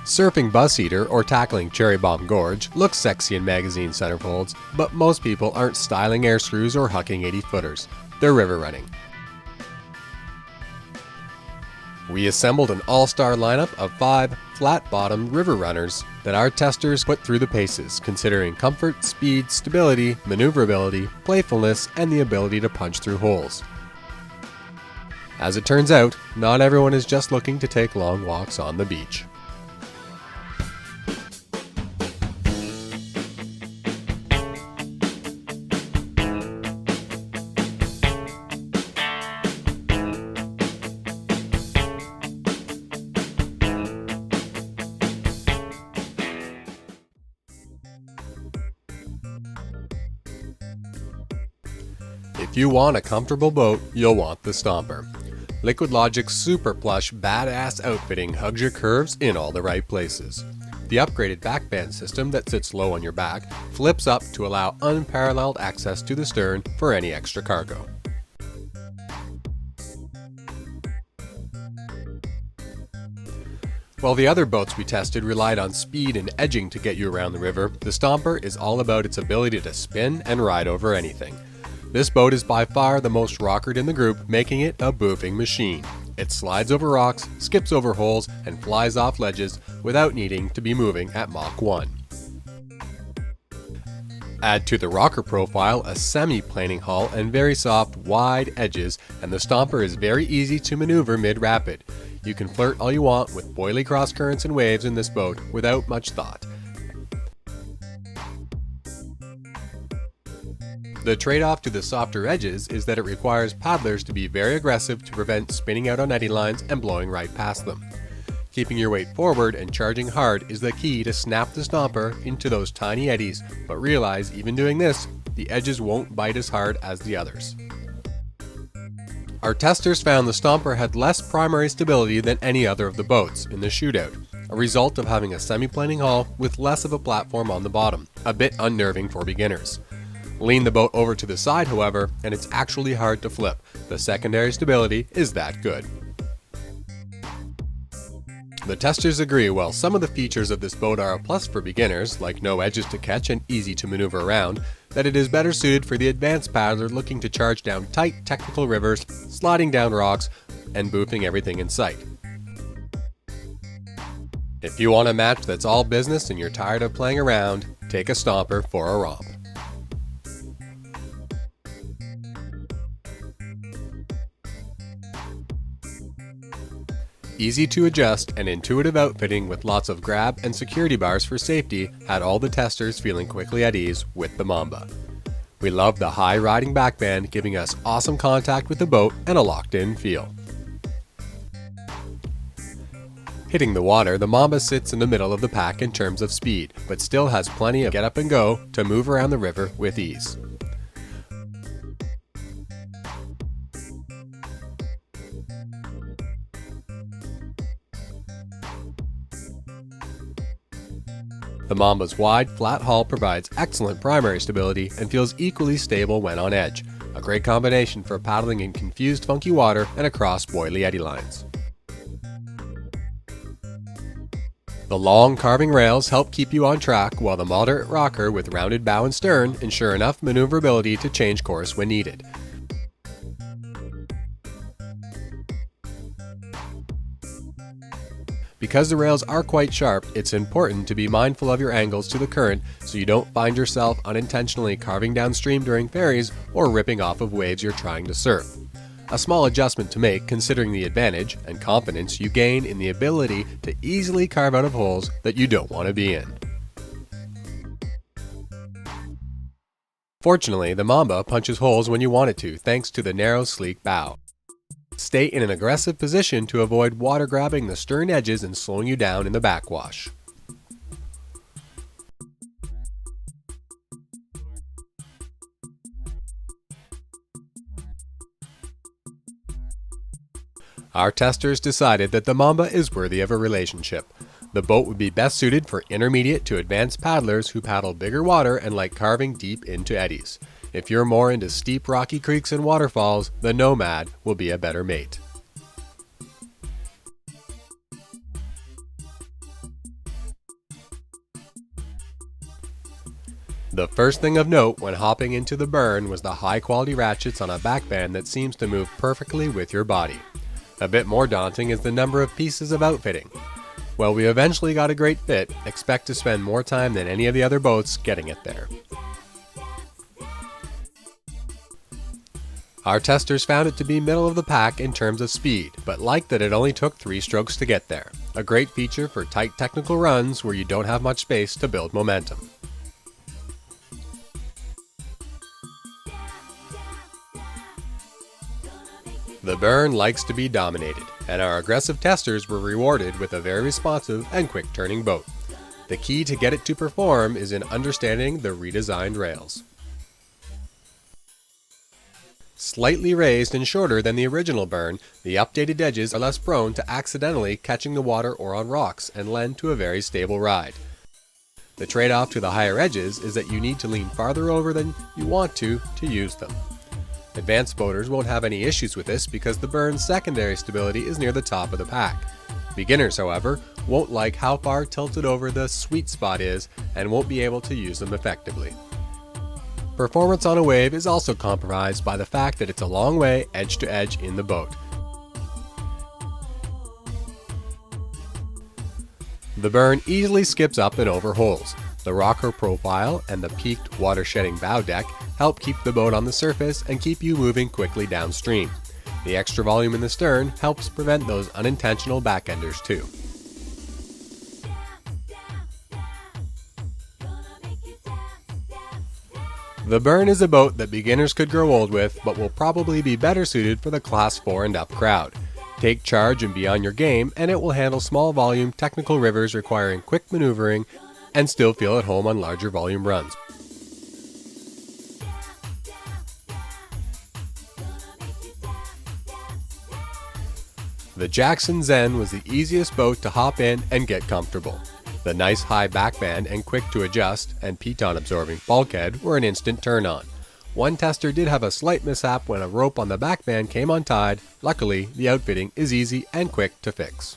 Surfing Bus Eater or tackling Cherry Bomb Gorge looks sexy in magazine centerfolds, but most people aren't styling air screws or hucking 80-footers. They're river running. We assembled an all-star lineup of 5 flat-bottomed river runners that our testers put through the paces, considering comfort, speed, stability, maneuverability, playfulness, and the ability to punch through holes. As it turns out, not everyone is just looking to take long walks on the beach. If you want a comfortable boat, you'll want the Stomper. Liquid Logic's super plush, badass outfitting hugs your curves in all the right places. The upgraded backband system that sits low on your back flips up to allow unparalleled access to the stern for any extra cargo. While the other boats we tested relied on speed and edging to get you around the river, the Stomper is all about its ability to spin and ride over anything. This boat is by far the most rockered in the group, making it a boofing machine. It slides over rocks, skips over holes, and flies off ledges without needing to be moving at Mach 1. Add to the rocker profile a semi-planing hull and very soft, wide edges, and the Stomper is very easy to maneuver mid-rapid. You can flirt all you want with boily cross currents and waves in this boat without much thought. The trade-off to the softer edges is that it requires paddlers to be very aggressive to prevent spinning out on eddy lines and blowing right past them. Keeping your weight forward and charging hard is the key to snap the Stomper into those tiny eddies, but realize even doing this, the edges won't bite as hard as the others. Our testers found the Stomper had less primary stability than any other of the boats in the shootout, a result of having a semi-planing hull with less of a platform on the bottom, a bit unnerving for beginners. Lean the boat over to the side, however, and it's actually hard to flip. The secondary stability is that good. The testers agree while some of the features of this boat are a plus for beginners, like no edges to catch and easy to maneuver around, that it is better suited for the advanced paddler looking to charge down tight technical rivers, sliding down rocks, and boofing everything in sight. If you want a match that's all business and you're tired of playing around, take a Stomper for a romp. Easy to adjust and intuitive outfitting with lots of grab and security bars for safety had all the testers feeling quickly at ease with the Mamba. We love the high riding backband, giving us awesome contact with the boat and a locked-in feel. Hitting the water, the Mamba sits in the middle of the pack in terms of speed, but still has plenty of get up and go to move around the river with ease. The Mamba's wide, flat hull provides excellent primary stability and feels equally stable when on edge, a great combination for paddling in confused, funky water and across boily eddy lines. The long carving rails help keep you on track, while the moderate rocker with rounded bow and stern ensure enough maneuverability to change course when needed. Because the rails are quite sharp, it's important to be mindful of your angles to the current so you don't find yourself unintentionally carving downstream during ferries or ripping off of waves you're trying to surf. A small adjustment to make considering the advantage and confidence you gain in the ability to easily carve out of holes that you don't want to be in. Fortunately, the Mamba punches holes when you want it to thanks to the narrow, sleek bow. Stay in an aggressive position to avoid water grabbing the stern edges and slowing you down in the backwash. Our testers decided that the Mamba is worthy of a relationship. The boat would be best suited for intermediate to advanced paddlers who paddle bigger water and like carving deep into eddies. If you're more into steep rocky creeks and waterfalls, the Nomad will be a better mate. The first thing of note when hopping into the Burn was the high quality ratchets on a backband that seems to move perfectly with your body. A bit more daunting is the number of pieces of outfitting. While we eventually got a great fit, expect to spend more time than any of the other boats getting it there. Our testers found it to be middle of the pack in terms of speed, but liked that it only took 3 strokes to get there. A great feature for tight technical runs where you don't have much space to build momentum. The Burn likes to be dominated, and our aggressive testers were rewarded with a very responsive and quick turning boat. The key to get it to perform is in understanding the redesigned rails. Slightly raised and shorter than the original Burn, the updated edges are less prone to accidentally catching the water or on rocks and lend to a very stable ride. The trade-off to the higher edges is that you need to lean farther over than you want to use them. Advanced boaters won't have any issues with this because the Burn's secondary stability is near the top of the pack. Beginners, however, won't like how far tilted over the sweet spot is and won't be able to use them effectively. Performance on a wave is also compromised by the fact that it's a long way edge to edge in the boat. The Burn easily skips up and over holes. The rocker profile and the peaked water-shedding bow deck help keep the boat on the surface and keep you moving quickly downstream. The extra volume in the stern helps prevent those unintentional backenders too. The Burn is a boat that beginners could grow old with, but will probably be better suited for the Class 4 and up crowd. Take charge and be on your game, and it will handle small volume technical rivers requiring quick maneuvering and still feel at home on larger volume runs. The Jackson Zen was the easiest boat to hop in and get comfortable. The nice high backband and quick to adjust and piton absorbing bulkhead were an instant turn on. One tester did have a slight mishap when a rope on the backband came untied. Luckily, the outfitting is easy and quick to fix.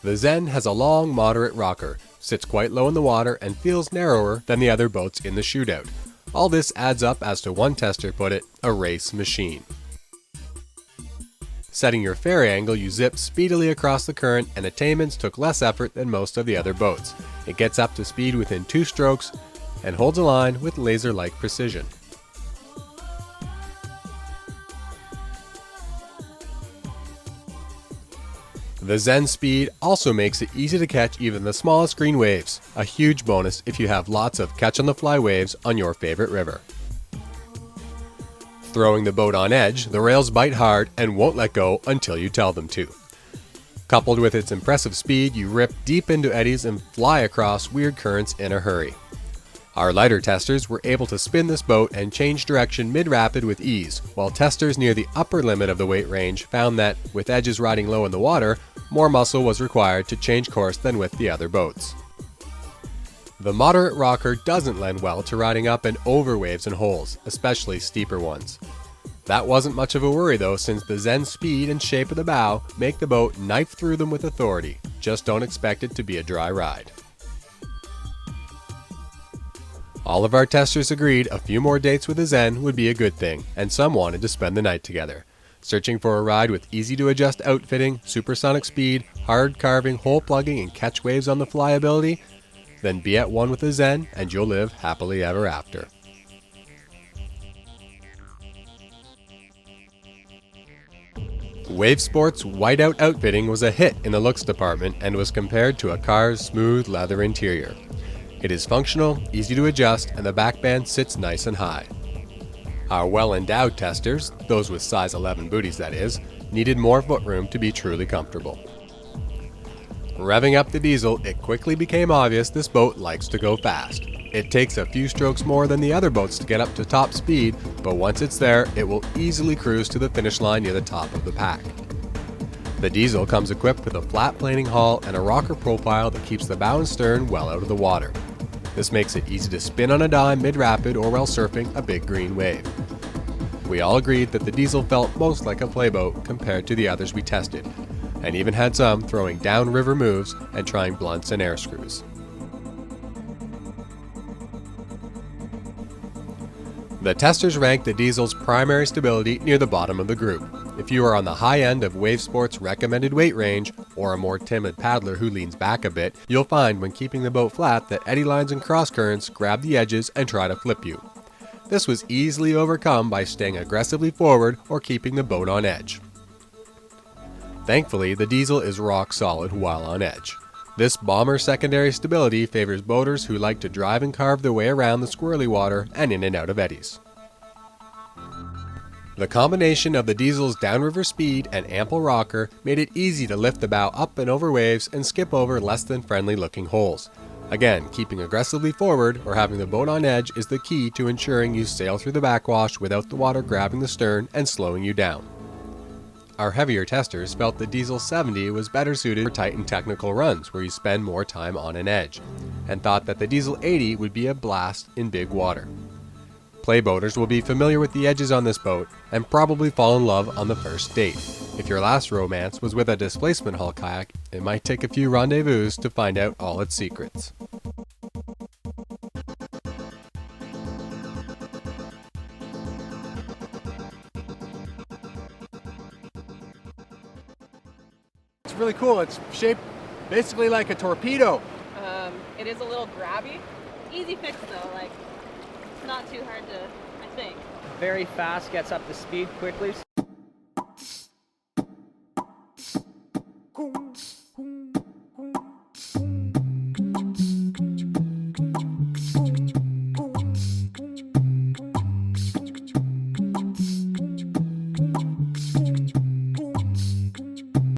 The Zen has a long, moderate rocker, sits quite low in the water, and feels narrower than the other boats in the shootout. All this adds up, as to one tester put it, a race machine. Setting your ferry angle, you zip speedily across the current, and attainments took less effort than most of the other boats. It gets up to speed within 2 strokes and holds a line with laser-like precision. The Zen speed also makes it easy to catch even the smallest green waves, a huge bonus if you have lots of catch-on-the-fly waves on your favorite river. Throwing the boat on edge, the rails bite hard and won't let go until you tell them to. Coupled with its impressive speed, you rip deep into eddies and fly across weird currents in a hurry. Our lighter testers were able to spin this boat and change direction mid-rapid with ease, while testers near the upper limit of the weight range found that, with edges riding low in the water, more muscle was required to change course than with the other boats. The moderate rocker doesn't lend well to riding up and over waves and holes, especially steeper ones. That wasn't much of a worry though, since the Zen speed and shape of the bow make the boat knife through them with authority. Just don't expect it to be a dry ride. All of our testers agreed a few more dates with the Zen would be a good thing, and some wanted to spend the night together. Searching for a ride with easy to adjust outfitting, supersonic speed, hard carving, hole plugging, and catch waves on the fly ability? Then be at one with the Zen and you'll live happily ever after. Wave Sport's whiteout outfitting was a hit in the looks department and was compared to a car's smooth leather interior. It is functional, easy to adjust, and the backband sits nice and high. Our well-endowed testers, those with size 11 booties that is, needed more footroom to be truly comfortable. Revving up the diesel, it quickly became obvious this boat likes to go fast. It takes a few strokes more than the other boats to get up to top speed, but once it's there, it will easily cruise to the finish line near the top of the pack. The diesel comes equipped with a flat planing hull and a rocker profile that keeps the bow and stern well out of the water. This makes it easy to spin on a dime mid-rapid or while surfing a big green wave. We all agreed that the diesel felt most like a playboat compared to the others we tested, and even had some throwing downriver moves and trying blunts and air screws. The testers rank the Diesel's primary stability near the bottom of the group. If you are on the high end of wave sport's recommended weight range, or a more timid paddler who leans back a bit, you'll find when keeping the boat flat that eddy lines and cross currents grab the edges and try to flip you. This was easily overcome by staying aggressively forward or keeping the boat on edge. Thankfully, the Diesel is rock solid while on edge. This bomber secondary stability favors boaters who like to drive and carve their way around the squirrely water and in and out of eddies. The combination of the Diesel's downriver speed and ample rocker made it easy to lift the bow up and over waves and skip over less than friendly looking holes. Again, keeping aggressively forward or having the boat on edge is the key to ensuring you sail through the backwash without the water grabbing the stern and slowing you down. Our heavier testers felt the Diesel 70 was better suited for tight and technical runs where you spend more time on an edge, and thought that the Diesel 80 would be a blast in big water. Play boaters will be familiar with the edges on this boat and probably fall in love on the first date. If your last romance was with a displacement hull kayak, it might take a few rendezvous to find out all its secrets. It's really cool. It's shaped basically like a torpedo. It is a little grabby. Easy fix though, like it's not too hard to, I think. Very fast, gets up to speed quickly.